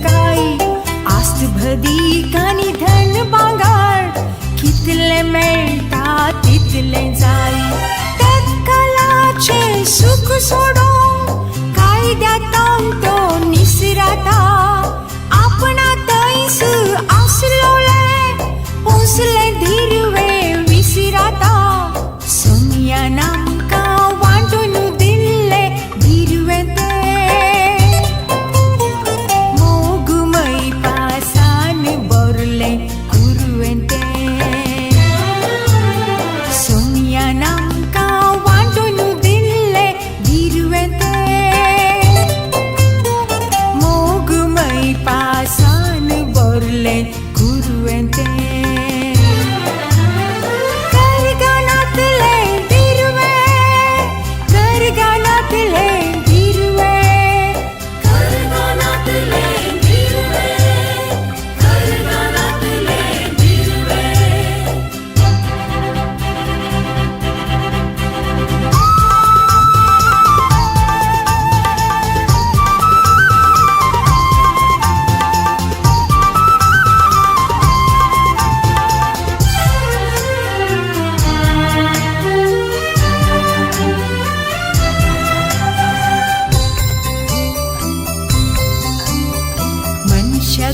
काय आस्त भदी कानी धन बांगाड कितले मेळटा तितले जाई तत्कालाचे सुख सोडून कायद्यात तो निसराता आपणा तैस आसलोले पोसले धीरवे विसराता सोनिया नामका वांटून दिल्ले धीरवे ते मोगुमई पासान बोरले कुरुवे ते सोनिया नामका वांटून दिल्ले धीरवे ते मोगुमई पासान बोरले कुरुवे ते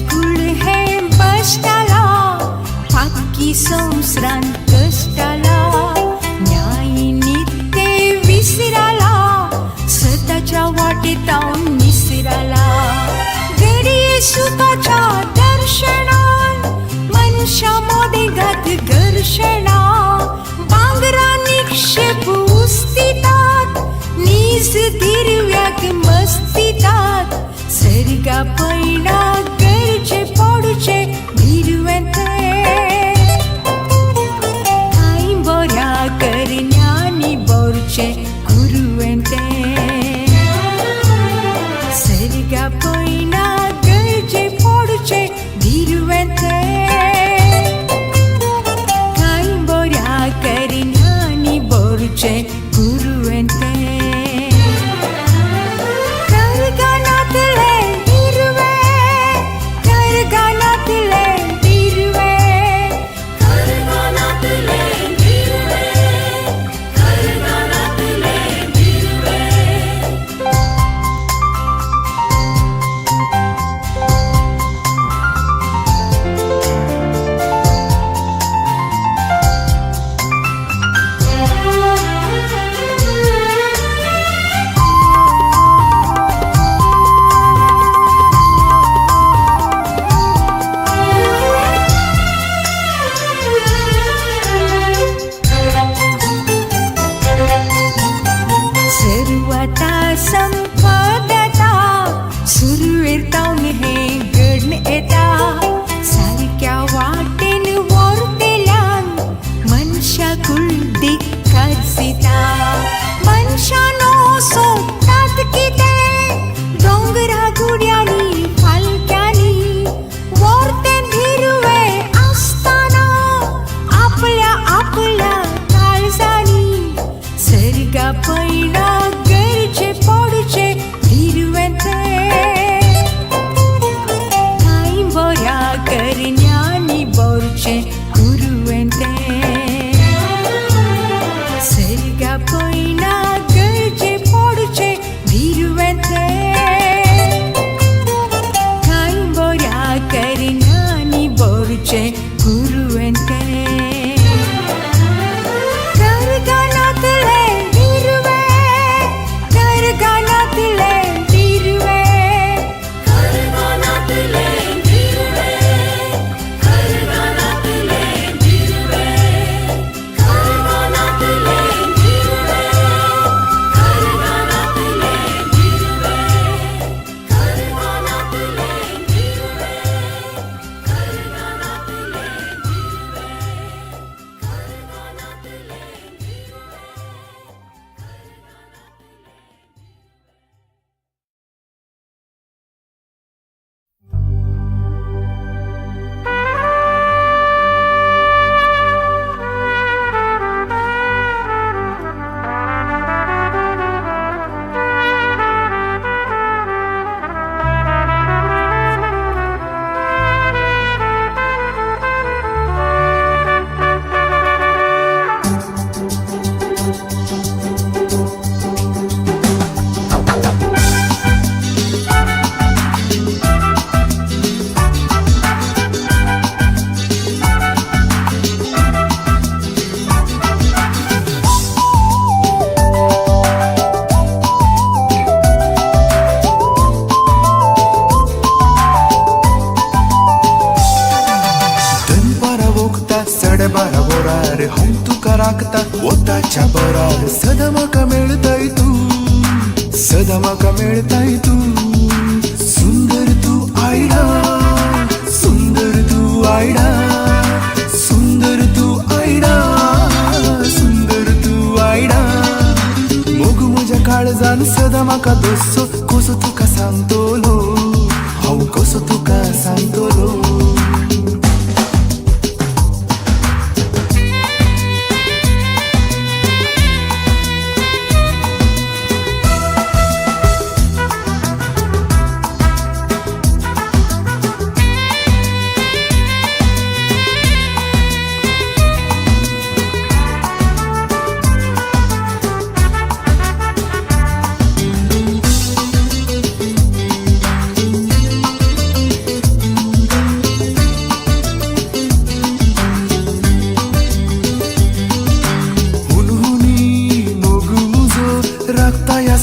कुळ हे बसताला फाकी संस्रांत कष्टाला न्याय नित्य विसराला स्वतःच्या वाटेत निसराला गडी सुखाच्या दर्शनात मनुष्यामध्ये घात घर्षणा बांगरा निक्षेप उस्तितात निज धीरव्याक मस्तितात सर्गा पैना गरजे पडचे धीरवंते काही बोऱ्या करण्यानी बोरचे गुरुवंते सर्गा पैना गरजे पडचे धीरवंते काही बोऱ्या करण्यानी बोरचे गुरुवंते संपदता सुरवीरतावन हे घडण येता सारक्या वाटेन वरतेल्यान मनशा कुळ दिक्कार सिता मनशानो सोदतात कितें दोंगरा गुड्यांनी फालक्यांनी वरते धीरवे आसतना आपल्या आपल्या काळजांनी सर्गा पैना गरजे पडचे धीरवंते काही बोऱ्या करण्यानी बोरचे गुरुवंते सर्गा पैना गरजे पडचे धीरवंते काही बोऱ्या करण्यानी बोरचे गुरुवंते साडेबारा बोरार हांव तुका राखता वताच्या बरार सदा म्हाका मेळताय तू सदा म्हाका मेळताय तू सुंदर तू आयडा सुंदर तू आयडा सुंदर तू आयडा सुंदर तू आयडा मोग म्हज्या काळजान सदा म्हाका दोसो कसो तुका सांगतलो हांव कसो तुका सांगतलो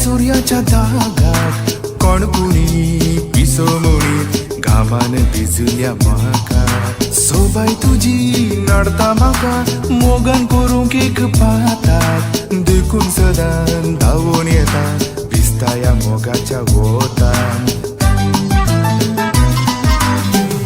सूर्याच्या दागात कोणकुणी पिसोमणीत घामान भिजल्या म्हाका सोबाय तुजी नडता म्हाका मोगान करूंक एक पातात देखून सदां धांवून येता भिजता ह्या मोगाच्या वोतान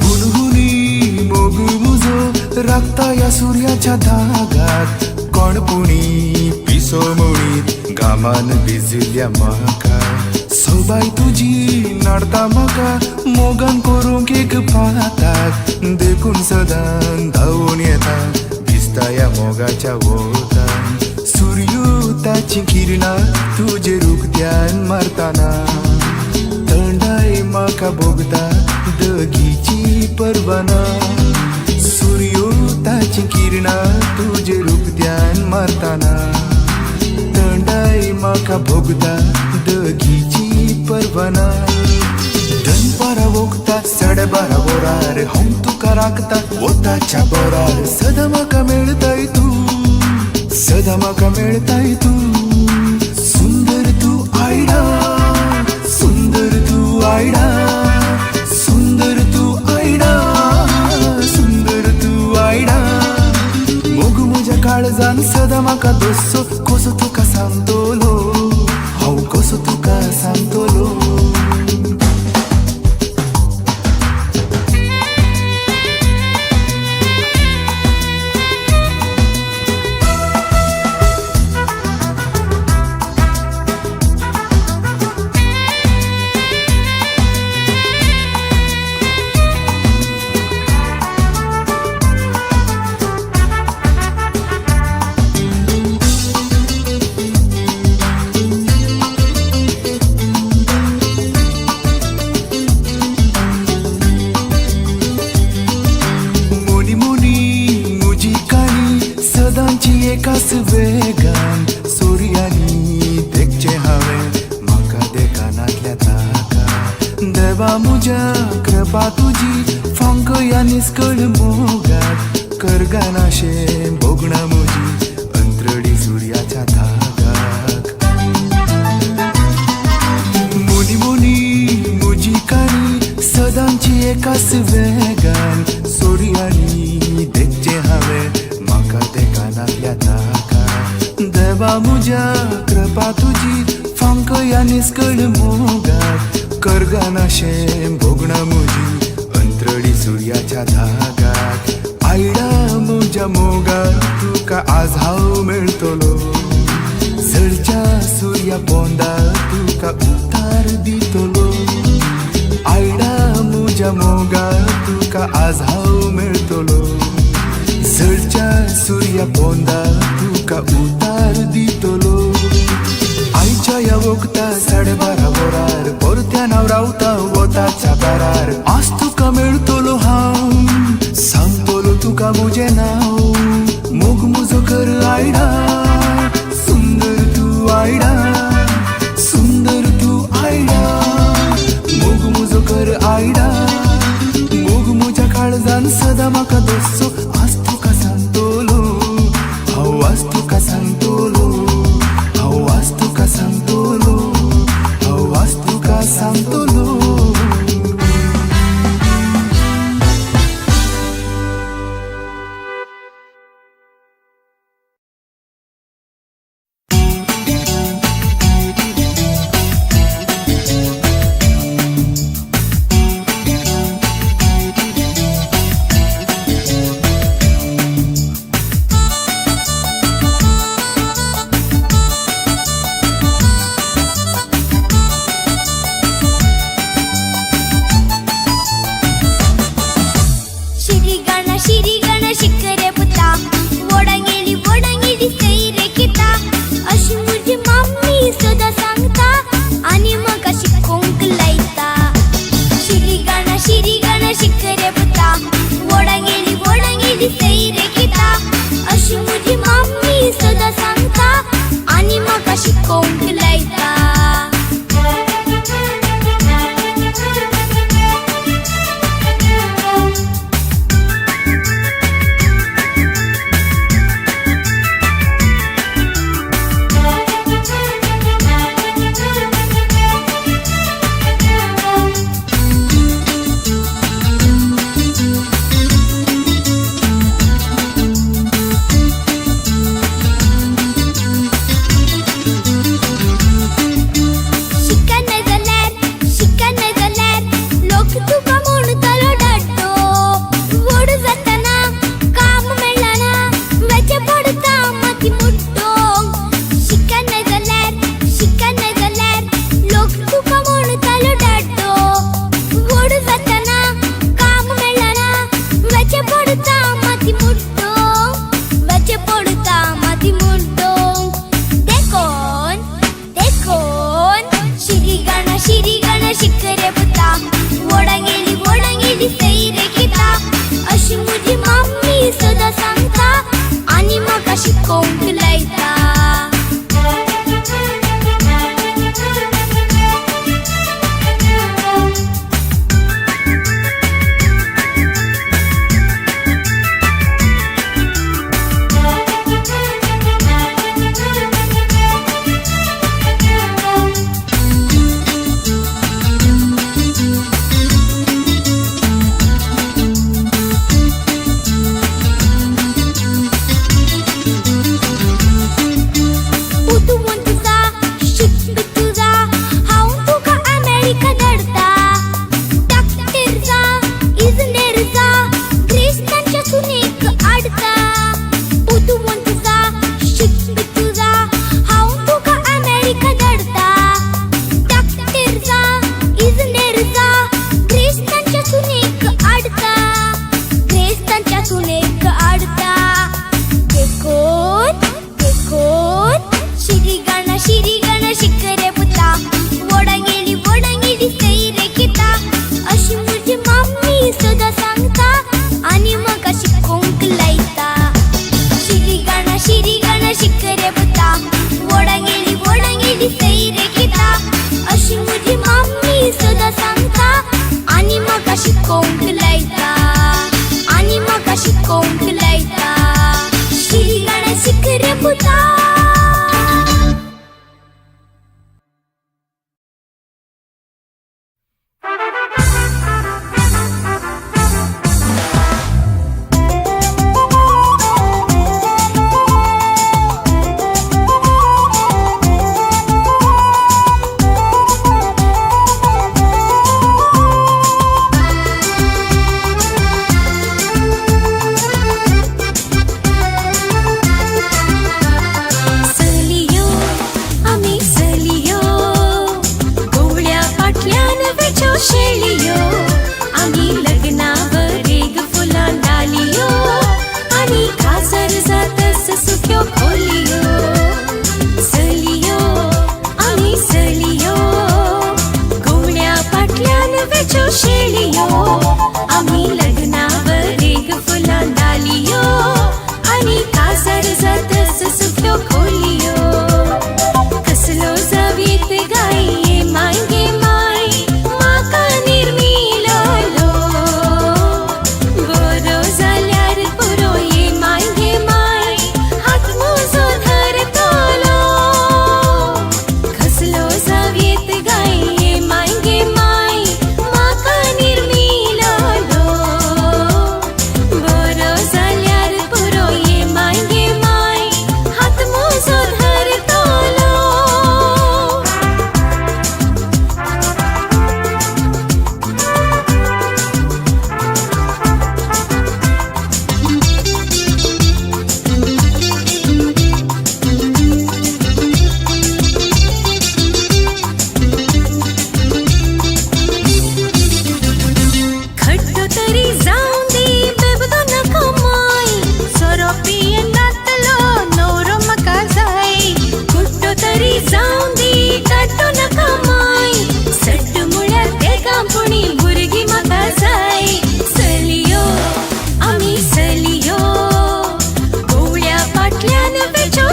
हुनहुनी मोग म्हजो राखता ह्या सूर्याच्या दागात कोणकुणी पिसोमणीत घामान भिजल्या म्हाका सोबाय तुजी नडता म्हाका मोगान करूंक एक पातात देखून सदां धांवून येता भिजता ह्या मोगाच्या वोतान सूर्योताची किरणां तुजेर उगद्यान मारतना थंडाय म्हाका भोगता दगीची परवाना सूर्योताची किरणां तुजेर उगद्यान मारतना थंडाय म्हाका भोगता दगीची परवाना दनपारा ओगता साडेबारा बोरार हांव तुका राखता वताच्या बरार सदा म्हाका मेळताय तू सदा म्हाका मेळताय तू सुंदर तू आयडा सुंदर तू आयडा सुंदर तू आयडा सुंदर तू आयडा मोग म्हज्या काळजान सदा म्हाका दोसो कसो तुका सांगतलो हांव कसो तुका सांगतलो एकाच वेगान सूर्यानी देखचे हांवें म्हाका देखानातल्या ताका देवा म्हज्या कृपा तुजी फांकया निस्कळ मोगात करगानाशें भोगणा म्हजी अंतरडी सूर्याच्या धागाक मुनी मुनी म्हजी काणी सदांची एकाच वेगान सूर्यानी देखचे हांवें म्हाका देखानातल्या ताका देवा म्हज्या कृपा तुजी फांकया निस्कळ मोगात करगानाशें भोगणा म्हजी अंतरडी सूर्याच्या धागाक आयडा म्हज्या मोगात तुका आज हांव मेळटलो झडच्या सूर्या पोंदार तुका उतार दितलो आयडा म्हज्या मोगात तुका आज हांव मेळटलो झडच्या सूर्या पोंदार तुका उतार दितलो आयच्या ह्या वखता साडेबारा बोरार परत्यान हांव रावता वताच्या बरार आज तुका मेळटलो हांव सांगतलो तुका म्हजें नांव मोग म्हजो कर आयडा सुंदर तू आयडा सुंदर तू आयडा मोग म्हजो कर आयडा मोग म्हज्या काळजान सदा म्हाका दोसो आज तुका सांगतलो हांव आज तुका सांगतलो हांव आज तुका सांगतलो हांव आज तुका सांगतलो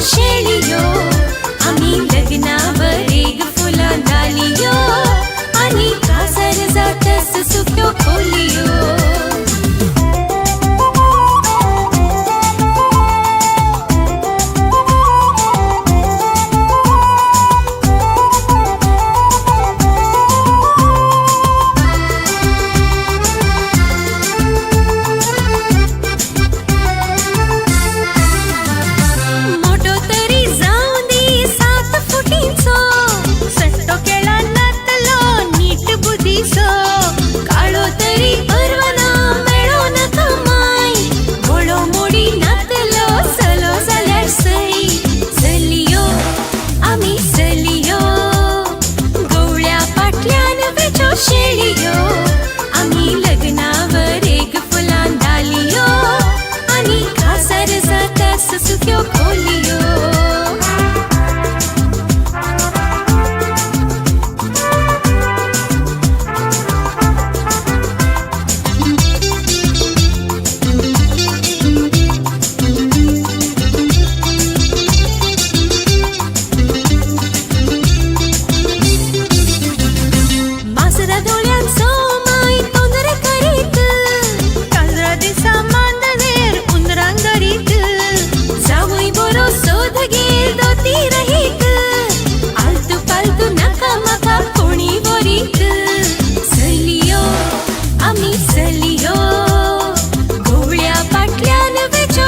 शेळियो आम्ही लग्नावर एक फुलांत आलियो आणि कासार जातस सुक्यो खोलियो शेळियो आम्ही लग्नावर एक फुलांत आलियो आणि कासार जातास सुक्यो खोलियो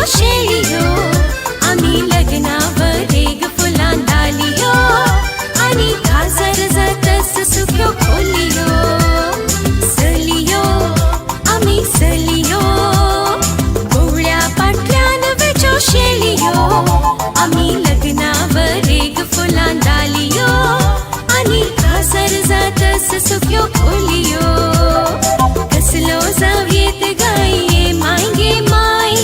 शेळियो आम्ही लग्नावर एक फुलांत आलियो आणि कासार जातस सुक्यो खोलियो सलियो आम्ही सलियो गोवळ्या पाटल्यान वेचो शेळियो आम्ही लग्नावर एक फुलांत आलियो आणि कासार जातस सुक्यो खोलियो कसलो जावयेत गाये मांगे माय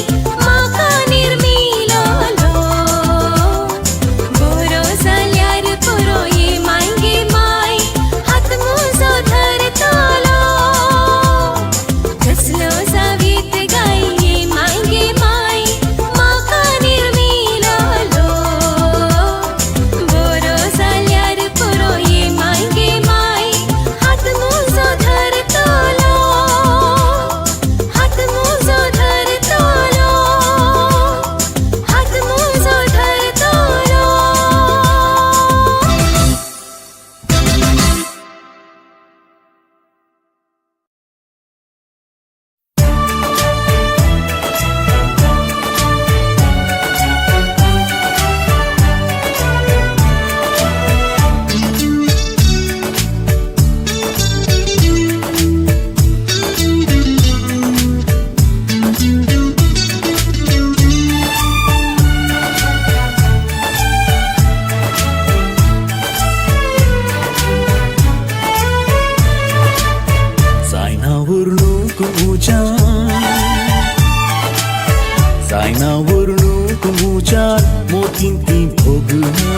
मोतींती भोगना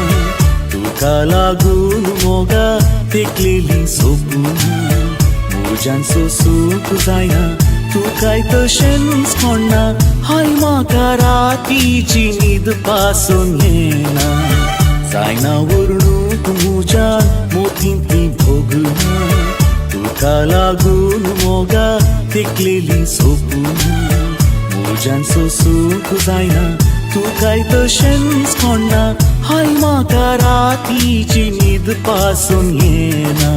तुका लागून मोगा तेकलेली सोपूना मोजांचो सूख जायना तू काय तशेंच कोणना हाय म्हाका रातीची न्हीद पासून येना जायना वर्णूक मोजान मोतींती भोगना तुका लागून मोगा तेकलेली सोपूना मोजांचो सूख जायना तू काय तशेंच कोणना हाय म्हाका रातीची न्हीद पासून येना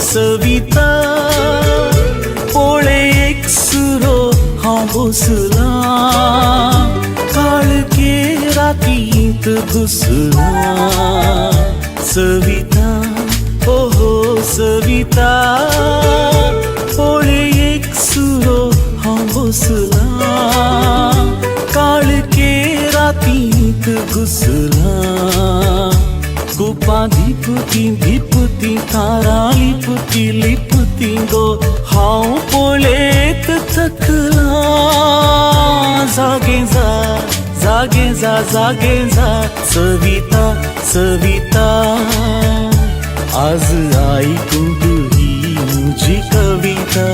सविता पोळे एक सुरो हांव बसला काळके रातींत घुसला सविता ओहो सविता पोळे एक सुरो हांव बसला काळके रातींत घुसला लिपती गो हांव पळयत थकला जागे जा जागे जा जागे जा सविता सविता आज आयकूंक ही म्हजी कविता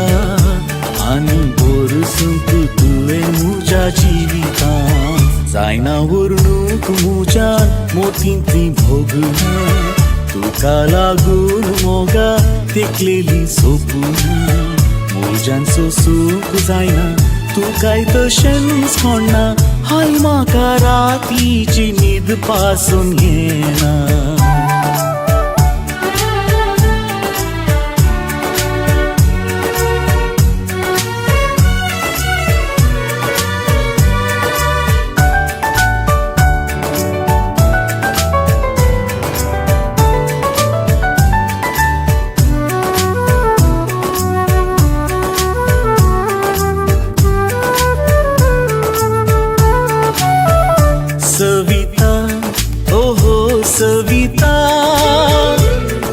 आनी बरसूंक तुवें म्हज्या जिवितांत जायना वर्णूंक म्हज्यान मोतींतलीं भोगलां तुका लागून मोगा तेकलेली सोपूना म्हज्यान सोसूंक जायना तूं काय तशें सोडना हाय म्हाका रातीची न्हीद पासून येना सविता ओहो सविता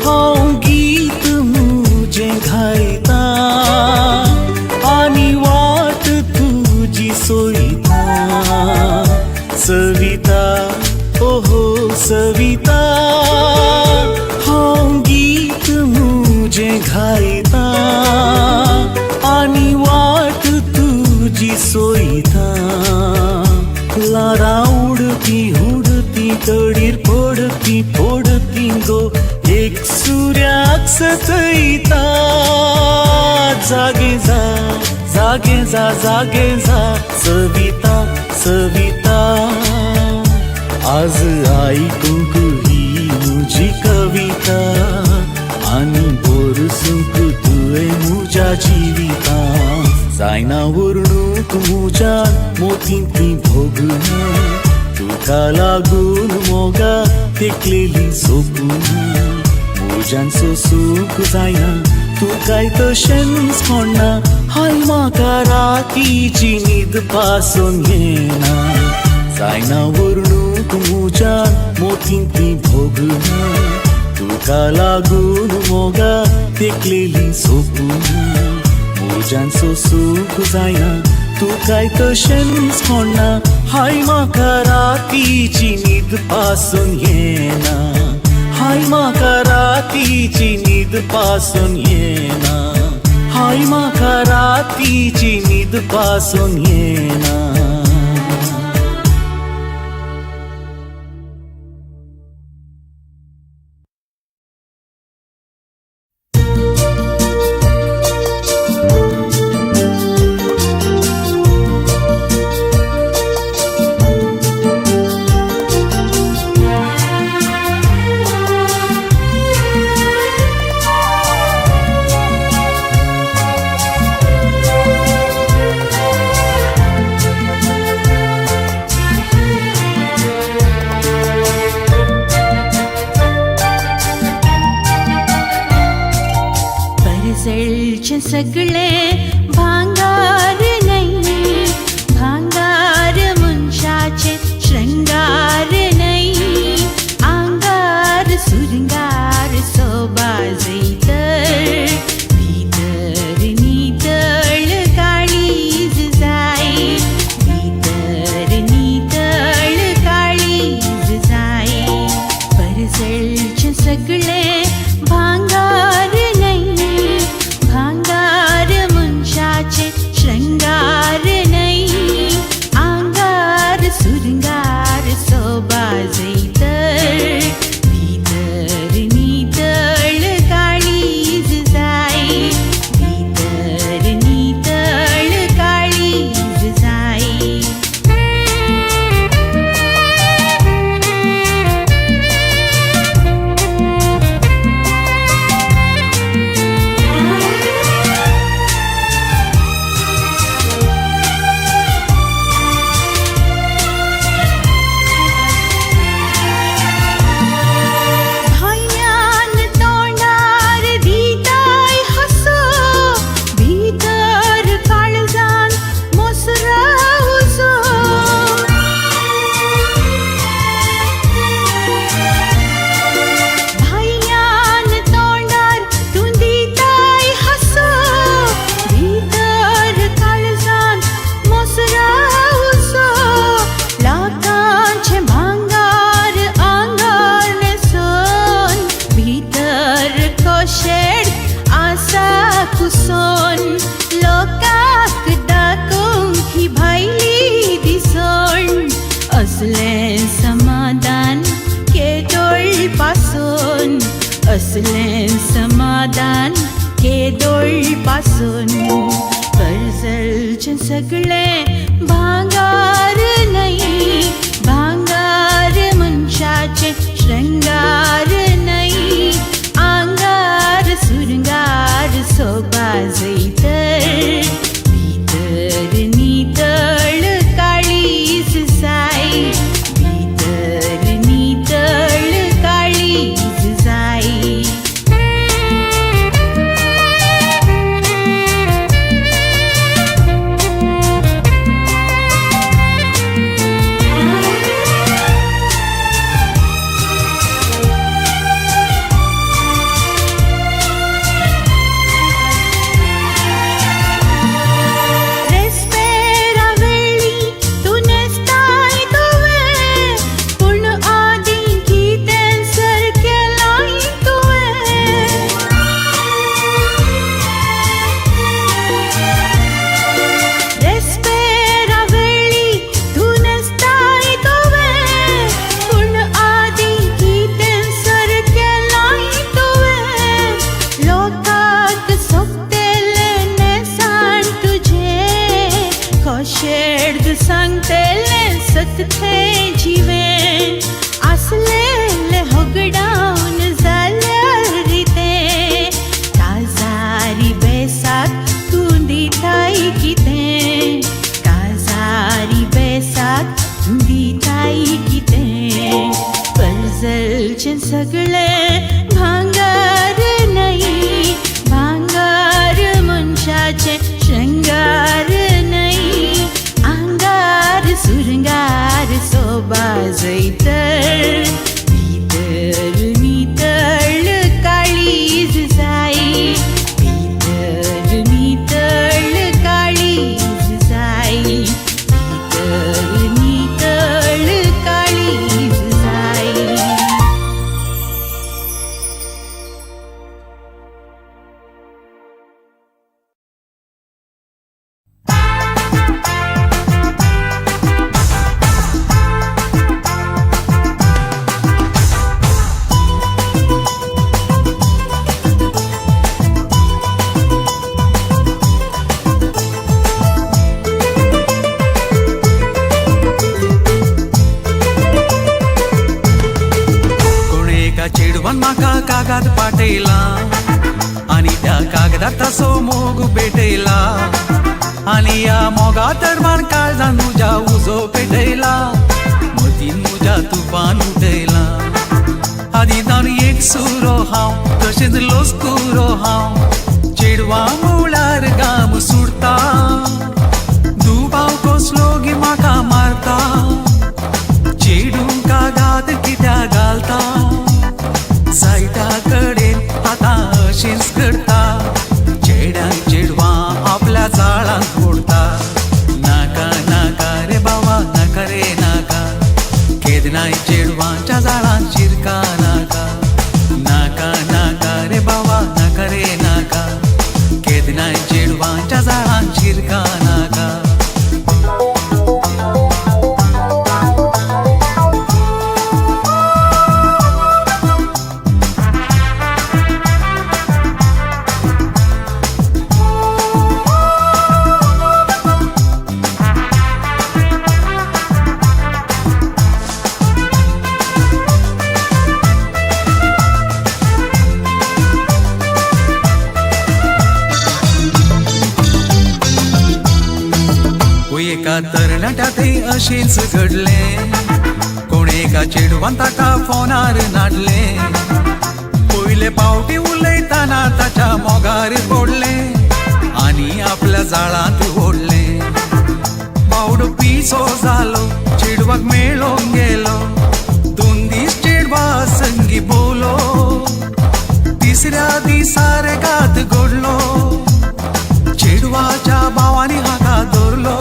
हांव गीत म्हजें गायता आनी वाट तुजी सोयता सविता ओहो सविता हांव गीत म्हजें गायता आनी वाट तुजी सोयता लारा उडती उडती तडीर पडती पडती गो एक सुर्याक सतयता जागे जा जागे जा जागे जा सविता सविता आज आयकूंक ही म्हजी कविता आनी बरसूंक तुवें म्हज्या जिवितांत जायना वर्णूंक म्हज्यान मोतींतलीं भोगलां तुका लागून मोगा तेकलेली सोपूना म्हज्यान सोसूंक जायना तूं काय तशें सोडना हाय म्हाका रातीची न्हीद पासून येना जायना वर्णूंक म्हज्यान मोतींतलीं भोगलां तुका लागून मोगा तेकलेली सोपूना म्हज्यान सोसूंक जायना तूं काय तशें सोडना हाय म्हाका रातीची न्हीद पासून येना हाय म्हाका रातीची न्हीद पासून येना हाय म्हाका रातीची न्हीद पासून येना असले समाधान केदोळ पासून कर्जलचे सगळे भांगार नाही, भांगार मनशाचे श्रृंगार नाही, आंगार सुरंगार सोबाजैतर भीतर नितळ काळीज जाई, भीतर नितळ काळीज जाई. शेड सांगतेले सतथे जीवे असलेले होगडाऊन जाल्यार रिते काजारी बेसाक तू दिताई कितें, काजारी बेसाक तू दिताई कितें. कर्जलचे सगळे भांगार नाही, भांगार मनशाचे श्रृंगार नाही, आंगार सुरंगार सोबाजैतर भीतर नितळ काळीज जाई, भीतर नितळ काळीज जाई, भीतर नितळ काळीज जाई. चेडवान म्हाका कागद पाठयला आनी त्या कागदार तासो मोग पेटयला आनी ह्या मोगा दरम्यान काळजान तुज्या उजो पेटयला, मतीन तुज्या तुफान उठयला. आदी जावन एक सुरो हांव तशेंच लोस्कुरो हांव, चेडवा म्हळ्यार गाम सुडता, दुबाव कसलो गी म्हाका मारता, चेडू कागाद कित्याक घालता, जायत्या कडेन आतां अशेंच करता, चेड्यांक चेडवा आपल्या जाळांत ओडता. नाका नाका रे बाबा नाका रे नाका, केदनाय चेडवांच्या जाळांत शिरका नाका, नाका नाका रे बाबा नाका रे नाका, केदनाय चेडवांच्या जाळांत शिरका नाका. एका तरणाट्यातय अशेंच घडलें, कोण एका चेडवान ताका फोनार नाडले, पयले फावटी उलयतना ताच्या मोगार पडलें आनी आपल्या जाळांत ओडलें. बावडो पिसो जालो चेडवाक मेळोंक गेलो, 2 दीस चेडवा संगी बोलो, तिसऱ्या दिसा रे घात घडलो, चेडवाच्या भावानी हाका धरलो,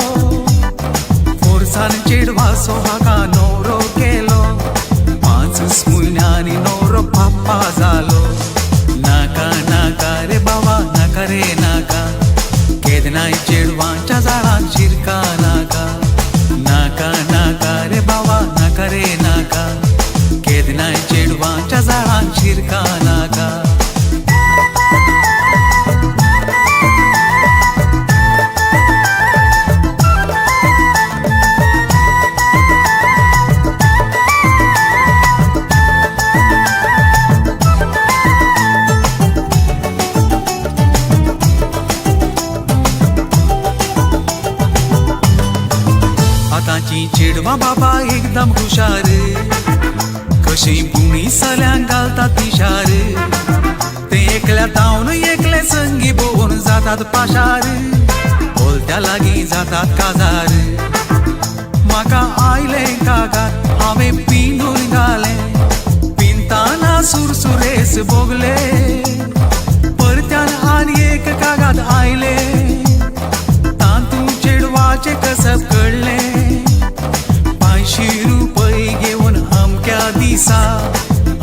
फोर्सान चेडवा सो हाका न्हवरो केलो, 5 म्हयन्यांनी न्हवरो पाप्पा जालो. नाका नाका रे बाबा नाका रे नाका, केदनाय चेडवांच्या जाळांत शिरका नाका, नाका नाका रे बाबा नाका रे नाका, केदनाय चेडवांच्या जाळान शिरका नाका आतांची चेडवां बाबा एकदम हुशार कशी बुणी सल्यांक घालतात पिशार ते एकल्या तावन एकले संगी भोवून जातात पाशार बोलत्या लागीं जातात काजार म्हाका आयले कागात हांवें पिंडून घालें पिंताना सुरसुरेस भोगले परत्यान आनी एक कागात आयले तांतू चेडवाचे कसब कळले 500 रुपये घेऊन अमक्या दिसा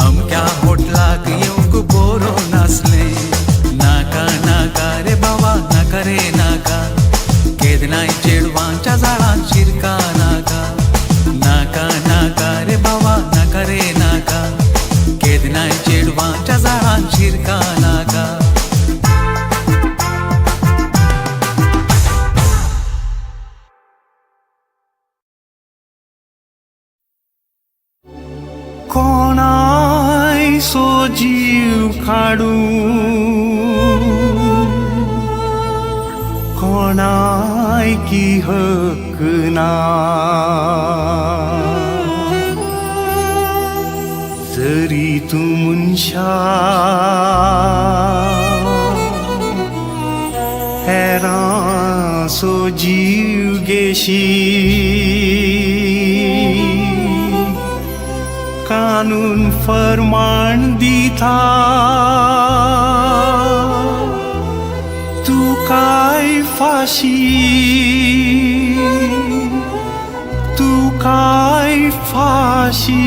अमक्या होटलाक येवंक बरो नासले नाका नाका रे बाबा नाका रे नाका केदनाय चेडवांच्या जाळान शिरका नाका नाका नाका रे बाबा नाका रे नाका केदनाय चेडवांच्या जाळान शिरका नाका कोणाय सो जीव काडू कोणाय की हक ना जरी तू मनशा हेरां सो जीव गेशी कानून फरमान दिता तू काय फाशी तू काय फाशी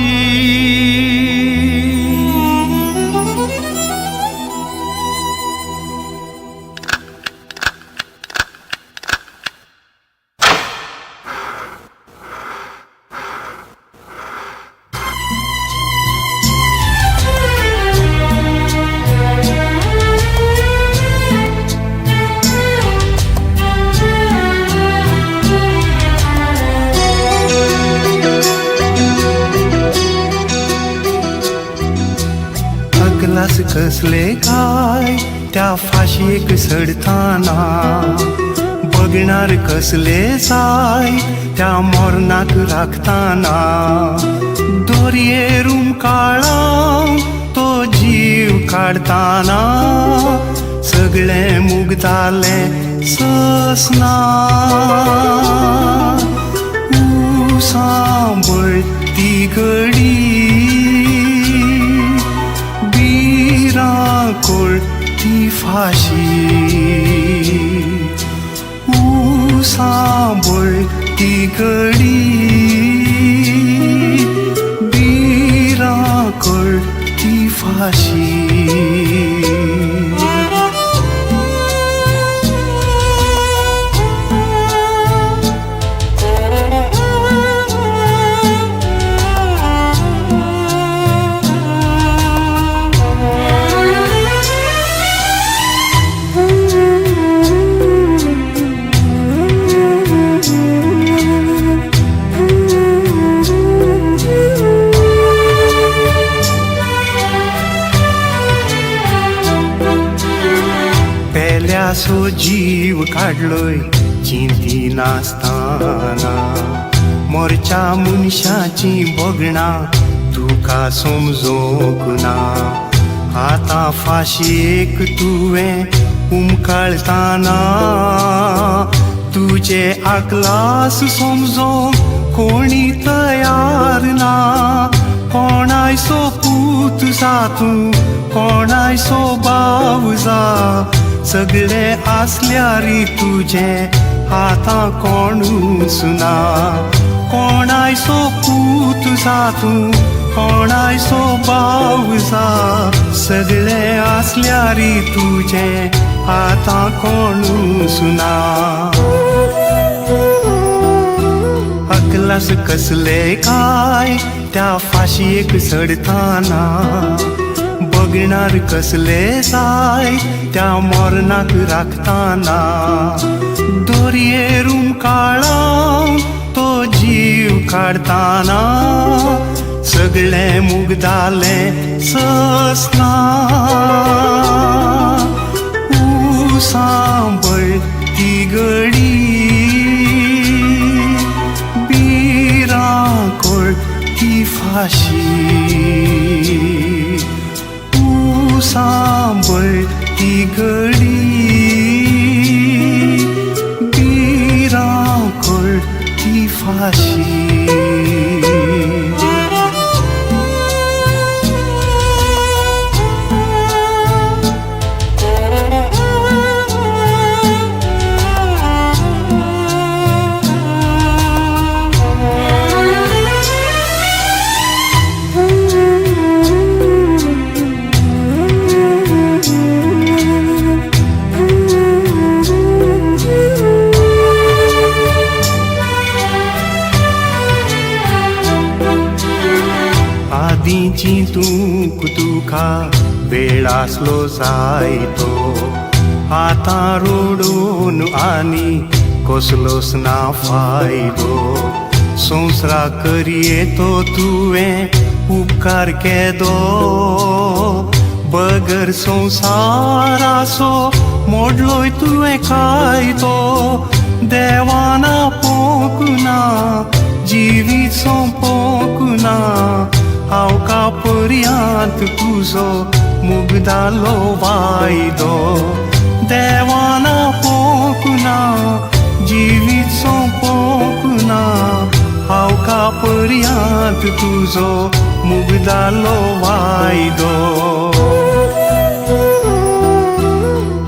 कसले काय त्या फाशीक सडताना बघणार कसले साय त्या मरणाक राखताना दोरयेरूम काळा तो जीव काढताना सगळे मुगताले ससना सांबळती घडी कोळती फाशी सांबळती घडी बीरा कोळती फाशी सो जीव काढलोय चिंती नासताना मोरच्या मनशाची बगणा तुका समजोंक ना आतां फाशीक तुवें उमकळताना तुजे आकलास समजोंक कोणी तयार ना कोणाय सो पूत जा तूं कोणाय सो बाव जा सगळे आसल्यारी तुझे आतां कोणूच ना कोणाय सो पूत जा तूं कोणाय सो बाव जा सगळे आसल्यारी तुझे आतां कोणूच ना अकलास कसले काय त्या फाशीयेक चढताना बघणार कसले जाय त्या मरणाक राखताना दोरयेरून काळां तो जीव काढताना सगळे मुगदाले ससना सांबळ ती घडी बिरांकोळ ती फाशी सांबळ ती घडी बिरांकोळ ती फाशी आदींची तूक तुका वेळ आसलो जायतो आतां रोडून आनी कसलोच ना फायदो संवसारा करयेतो तुवें उपकार केदो बगर संवसाराचो मोडलोय तुवें कायदो देवाना पोंक ना जिवीत सोंपोंक ना हांव कापर्यांत तुजो मुगदालो वायदो देवाना पोंक ना जिवीत सोंपोंक ना हांव कापर्यांत तुजो मुगदालो वायदो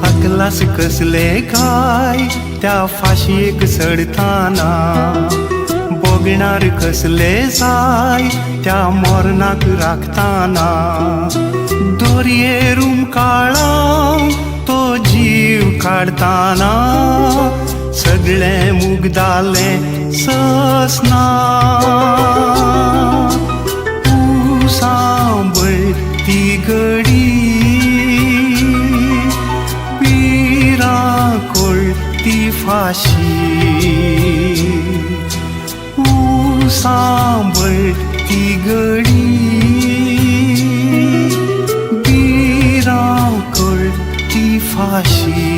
हकलास कसले काय त्या फाशीयेक चढताना बघणार कसले जाय त्या मरणाक राखताना दोरयेरून काळां तो जीव काढताना सगळे मुगदाले ससना सांबळ ती घडी बिरांकोळ ती फाशी सांबळ ती घडी बिरांकोळ ती फाशी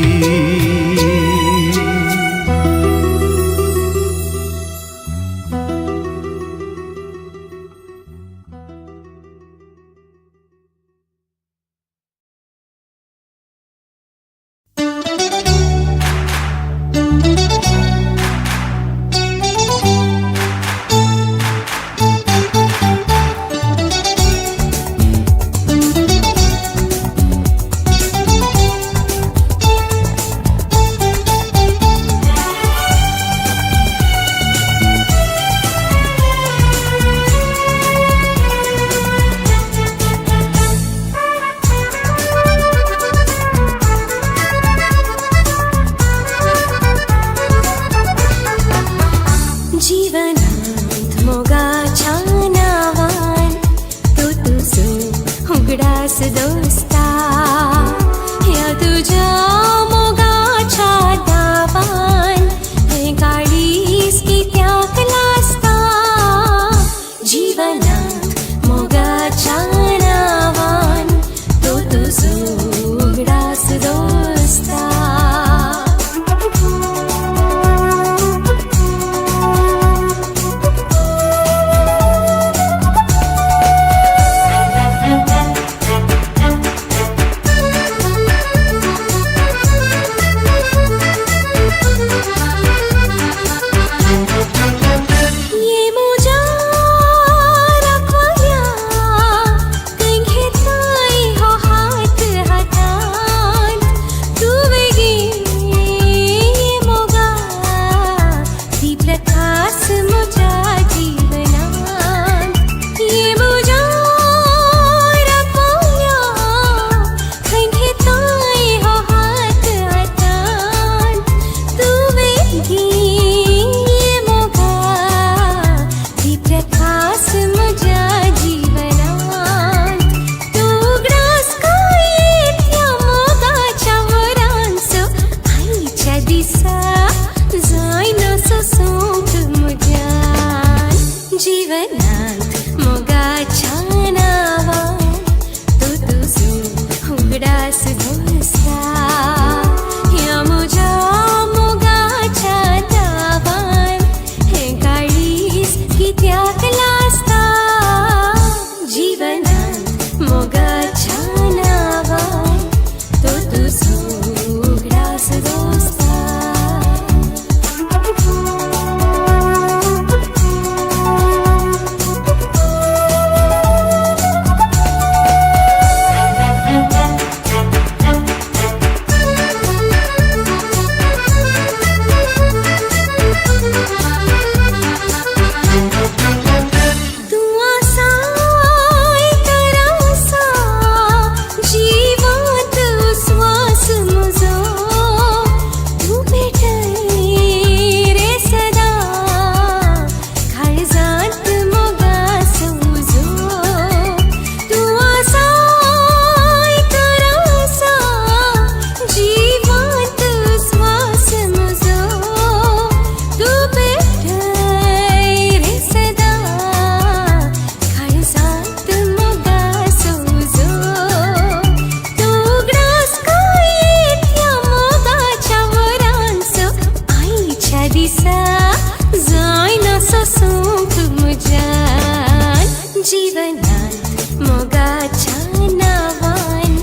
जीवनात मोगाच्या नावान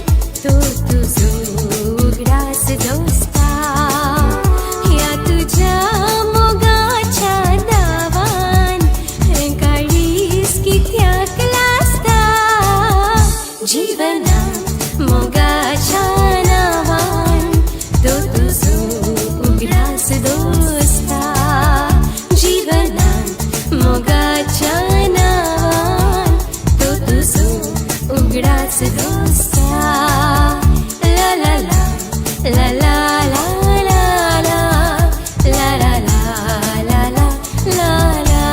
तो तुझो उगडास दोस्ता या तुझ्या मोगाच्या नावान काळीस कित्याक लाजता जीवनात मोगाच्या नावान तो तुझो उगडास दोस्ता जीवनात मोगाच्या नावान तो तुझो उगडास दोस्ता ला ला ला ला ला ला ला ला ला ला ला ला ला ला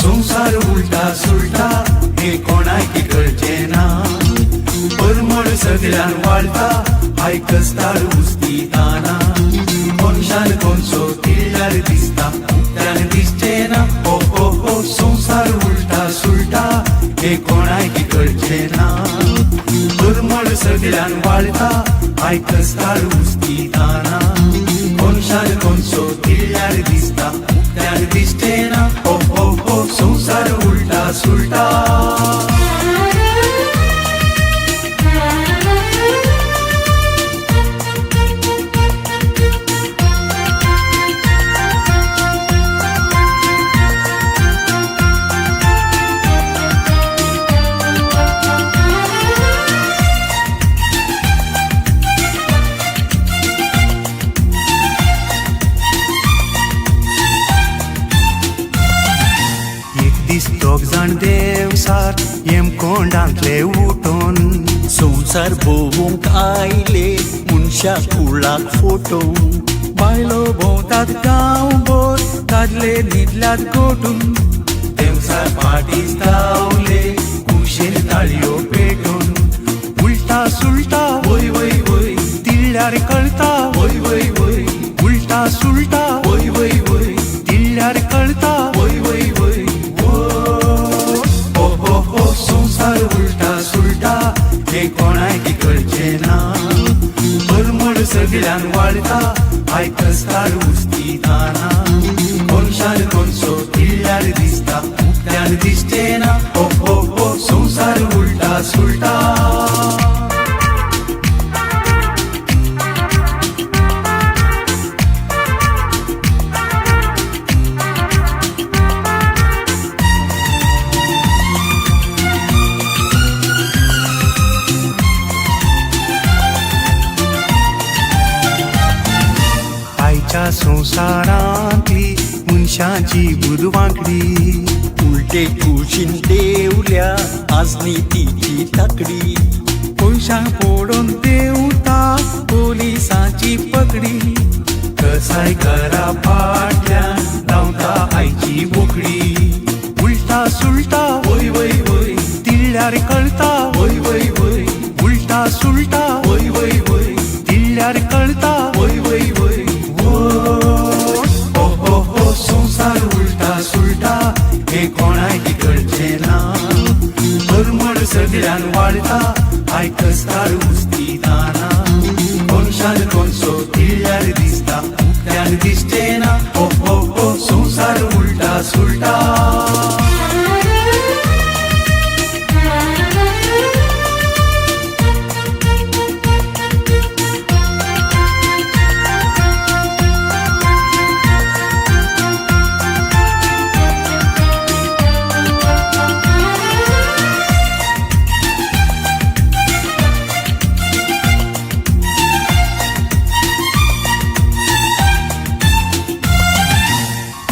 संसार उलटा सुलटा हे कोणाकी कळचे ना परमळ सगळ्यान वाळटा आयकस्तार उस्ती ताना कोणशान कोणसो किल्ल्यार दिसता उक्त्यान दिसचे ना ओ ओ ओ संसार उलटा सुलटा हे कोणाकी कळचे ना परमळ सगळ्यान वाळटा आयकस्तार उस्ती ताना कोणशान कोणसो किल्ल्यार दिसता उक्त्यान दिसचे ना ओ ओ ओ संसार उलटा सुलटा दोग जाण देवसार येम कोंडांतले उठोन संसार भोवूंक आयले मनशा कुळाक फोटो बायलो भोंवतात गांवभर दादले न्हिदल्यात गोठून देवसार पाटीस धांवले कुशेन ताळयो पेटोवन उलटा सुलटा वय वय वय दिल्यार कळटा वय वय वय उलटा सुलटा वय वय वय दिल्यार कळटा वय वय वय संसार उलटा सुलटा हे कोणाकी कळचे ना परमळ सगळ्यान वाळटा आयकस्तार उस्ती ताना कोणशान कोणसो किल्ल्यार दिसता उक्त्यान दिसचे ना ओ ओ ओ संसार उलटा सुलटा आयच्या संसारांतली मनशांची बुदवांकडी उलटे कुशीन देवल्या आज नीतीची तकडी पयशांक पडून देवता पोलिसांची पकडी कसाय घरा फाटल्यान धांवता आयची बोकडी उलटा सुलटा वय वय वय दिल्यार कळटा वय वय वय उलटा सुलटा वय वय वय दिल्यार कळटा वय वय वय ओ ओ ओ संसार उलटा सुलटा हे कोणाकी कळचे ना परमळ सगळ्यान वाळटा आयकस्तार उस्ती ताना कोणशान कोणसो किल्ल्यार दिसता उक्त्यान दिसचे ना ओ ओ ओ संसार उलटा सुलटा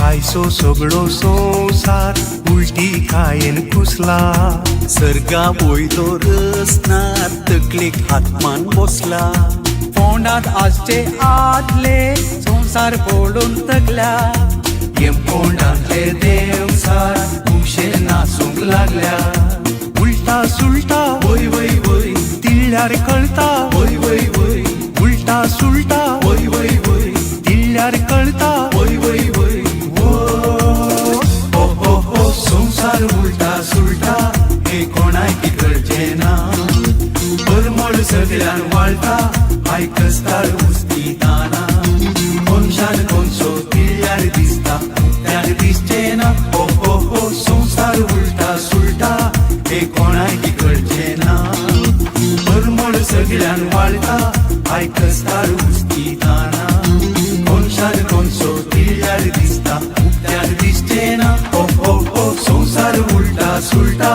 आयसो सगळो संसार संसार उलटी कायेन कुसला सर्गा वयलो रसनार तकलेक हातमान बसला फोंडात आजचे आदले संसार पडून तगल्या हे फोंडातले देवसार उशे नासूंक लागल्या उलटा सुलटा वय वय वय दिल्यार कळता वय वय वय उलटा सुलटा वय वय वय दिल्यार कळता वय वय वय ओ संसार उलटा सुलटा हे कोणाक कळचे ना परमळ सगळ्यान वाळटा आयकस्तार उस्ती ताना कोणशान कोणसो दिल्यार दिसता त्यार दिसचे ना ओ संसार उलटा सुलटा हे कोणाक कळचे ना परमळ सगळ्यान वाळटा आयकस्तार उस्ती ताना कोणशान कोणसो दिल्यार दिसता त्यार दिसचे ना ओ संसार उलटा सुलटा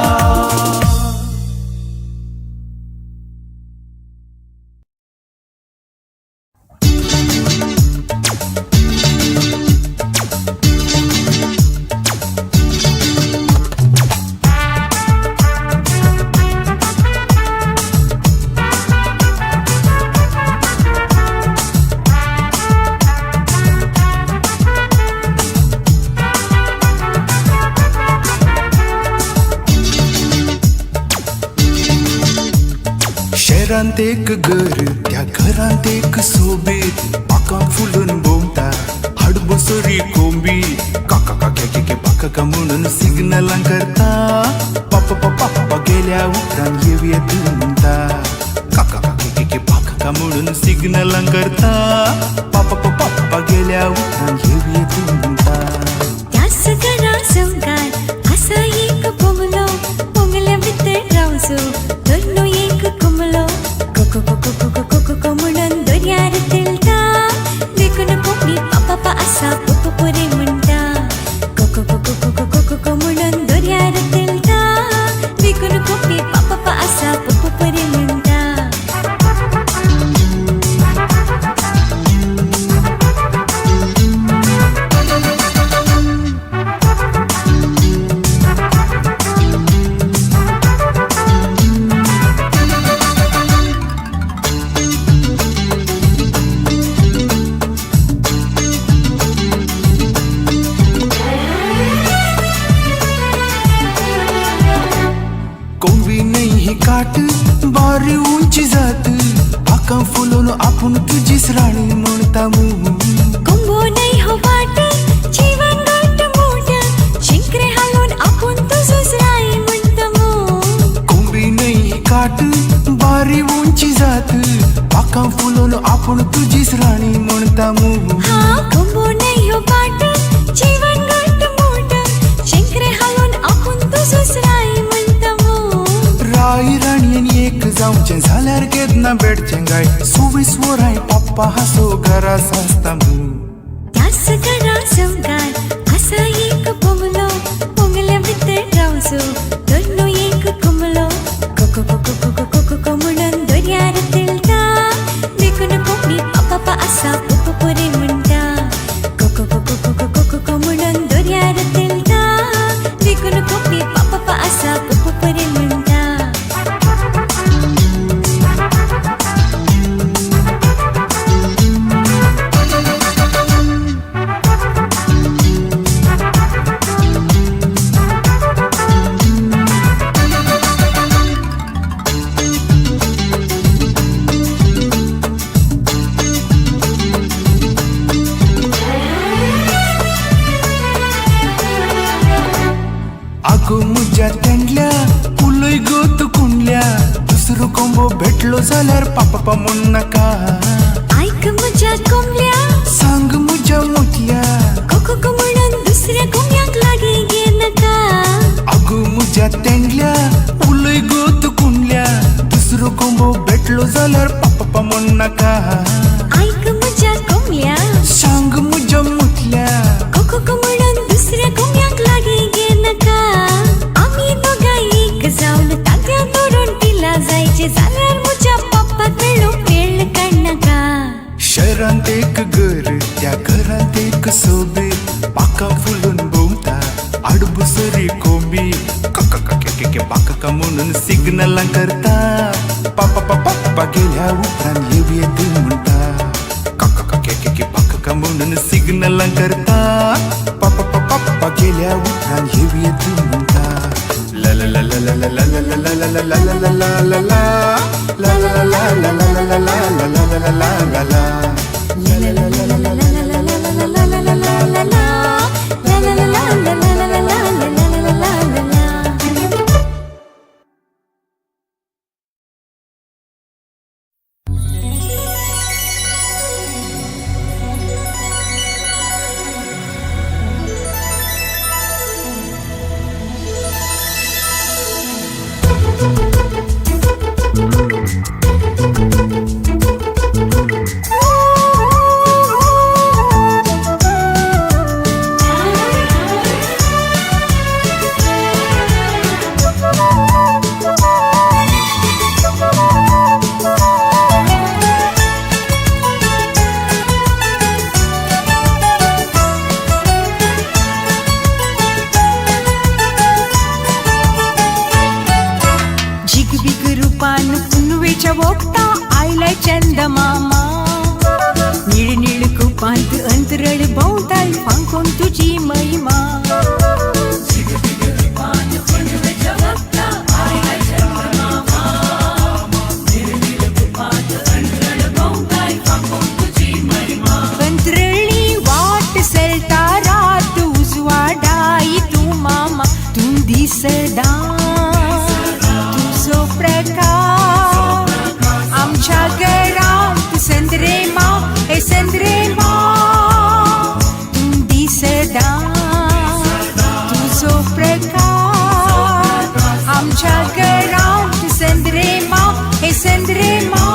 शहरांत एक घर त्या घरांत एक सोबीत पाका फुलून भोवता हाडबसरी कोंबी काका काक्या के पाका म्हणून सिग्नलां करता पापा पापा गेल्या उपरांत येवया तूं म्हणटा काका काक्या के पाका म्हणून सिग्नलां करता पापा पापा गेल्या उपरांत येवया तूं म्हणटा त्याच घरा संगार असा एक बोंगलो बोंगल्या भितर रावचो धरलो एक कुमलो कोको कोको कोको कोको को म्हणून दर्यार तेलता देखून कोंबी पापा असा पुपुरे म्हणटा कोको कोको कोको कोको को म्हणून दर्यार तेलता देखून कोंबी पापा असा पुपुरे म्हणटा कोंबी नाही काट बारी उंची जात पाका फुलून आपूण तुझीच राणी म्हणता कोंबो नाही हो वाट जीवन गोट मोठा शिंकरे हालून आपण तुझोच राई म्हणता कोंबी नाही काट बारी उंची जात पाका फुलून आपूण तुझीच राणी म्हणता हा कोंबो नाही हो वाट जीवन गोट मोठा शिंकरे हालून आपण तुझोच राई म्हणता राई राणीन एक जावचें जाल्यार केदना बेडचें गाय सुवीस वराय पप्पा हासो घरा सासता त्याच घरा संगार असा एक बोंगलो बोंगल्या भितर रावचो धरलो एक कुमलो कोको कोको कोको कोको को म्हणून दर्यार तेलता देखून कोंबी पापा असा पुपुरे म्हणटा कोको कोको कोको कोको को म्हणून दर्यार तेलता देखून कोंबी पापा असा पुपुरे म्हणटा आगो मुज्या तेंडल्या उलय गोत कुंडल्या दुसरो कोंबो भेटलो जाल्यार पापा म्हण नाका ऐक म्हज्या कोंबल्या सांग मुज्या मोठ्या कोको को म्हणून दुसऱ्या कोंबयाक लागी गे नका आगो मुज्या तेंडल्या उलय गोत कुंडल्या दुसरो कोंबो भेटलो जाल्यार पापा म्हण नाका ऐक म्हज्या कोंबल्या सांग मुज्या मोठ्या कोको को म्हणून दुसऱ्या कोंबयाक लागी गे नका आम्ही दोघा एक जाऊन तात्या धरून तिला जायचे जाल्यार म्हज्या पप्पाक मेळो पेळ काडनाका शहरांत एक घर त्या घरांत एक सोबीत पाका फुलून भोवता आडबस म्हणून सिग्नल करता पापा पप्पा गेल्या उपरांत येऊयात म्हणता काका काके पाका म्हणून सिग्नल करता पापा पप्पा गेल्या उपरांत येऊयात म्हणता ला ला ला ला ला ला ला ला ला ला ला ला ला ला ला ला ओक्ता आयलाय चंद मामा निळ निळ कुपांत अंतरळ भोवताल फांकोन तुझी महिमा अंतरळी वाट सरता रात उजवाडाई तू मामा तू दिसदा तुझो प्रकाश आमच्या घरात संद्रेमा हे संद्रेमा तू दिसदा तुझो प्रकाश आमच्या घरात संद्रेमा हे संद्रेमा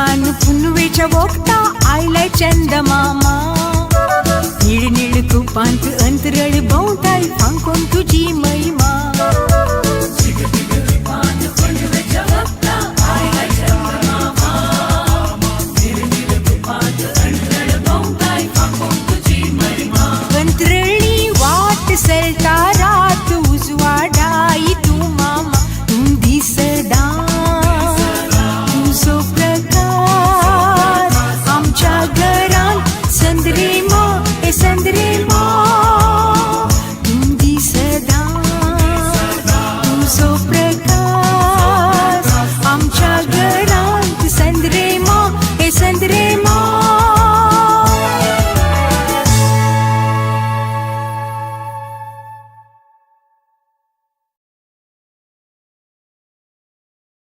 पान पुनवेच्या वोगता आयलाय चंदमामा निळ निळ कुपांत अंतरळ भोवताय फांकोन तुझी महिमा